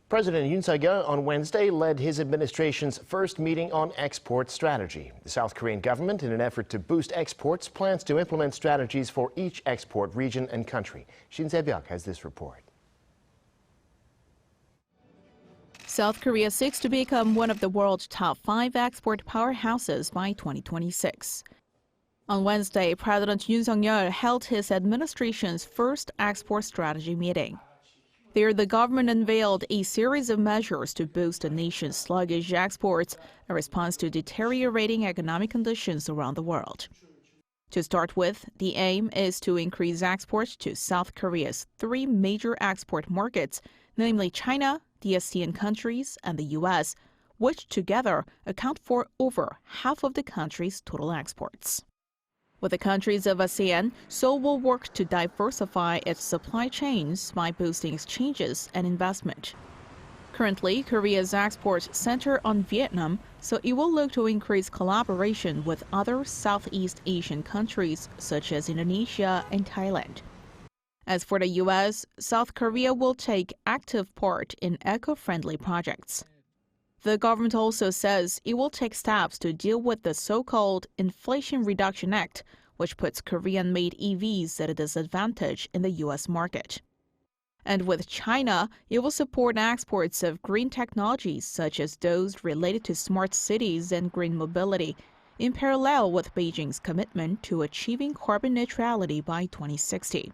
President Yoon Suk-yeol on Wednesday led his administration's first meeting on export strategy. The South Korean government, in an effort to boost exports, plans to implement strategies for each export region and country. Shin Se-byuck has this report. South Korea seeks to become one of the world's top 5 export powerhouses by 2026. On Wednesday, President Yoon Suk-yeol held his administration's first export strategy meeting. There, the government unveiled a series of measures to boost the nation's sluggish exports, a response to deteriorating economic conditions around the world. To start with, the aim is to increase exports to South Korea's 3 major export markets, namely China, the ASEAN countries, and the U.S., which together account for over half of the country's total exports. With the countries of ASEAN, Seoul will work to diversify its supply chains by boosting exchanges and investment. Currently, Korea's exports center on Vietnam, so it will look to increase collaboration with other Southeast Asian countries such as Indonesia and Thailand. As for the U.S., South Korea will take active part in eco-friendly projects. The government also says it will take steps to deal with the so-called Inflation Reduction Act, which puts Korean-made EVs at a disadvantage in the U.S. market. And with China, it will support exports of green technologies such as those related to smart cities and green mobility, in parallel with Beijing's commitment to achieving carbon neutrality by 2060.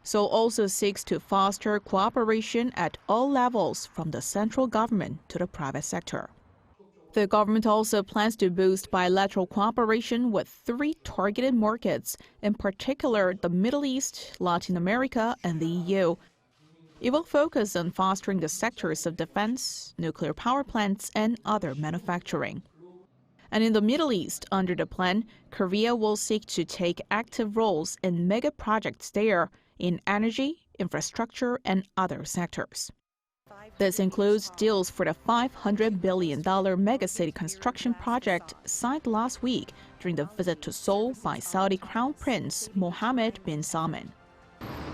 Seoul also seeks to foster cooperation at all levels, from the central government to the private sector. The government also plans to boost bilateral cooperation with 3 targeted markets, in particular the Middle East, Latin America, and the EU. It will focus on fostering the sectors of defense, nuclear power plants, and other manufacturing. And in the Middle East, under the plan, Korea will seek to take active roles in mega projects there, in energy, infrastructure, and other sectors. This includes deals for the $500 billion megacity construction project signed last week during the visit to Seoul by Saudi Crown Prince Mohammed bin Salman.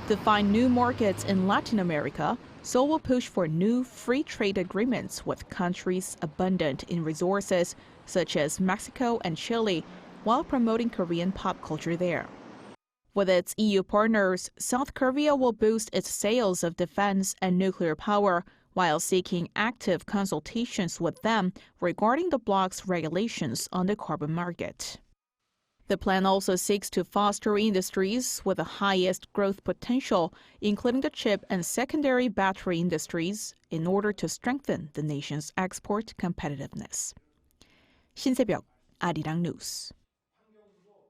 To find new markets in Latin America, Seoul will push for new free trade agreements with countries abundant in resources, such as Mexico and Chile, while promoting Korean pop culture there. With its EU partners, South Korea will boost its sales of defense and nuclear power while seeking active consultations with them regarding the bloc's regulations on the carbon market. The plan also seeks to foster industries with the highest growth potential, including the chip and secondary battery industries, in order to strengthen the nation's export competitiveness. Shin Se-byuck, Arirang News.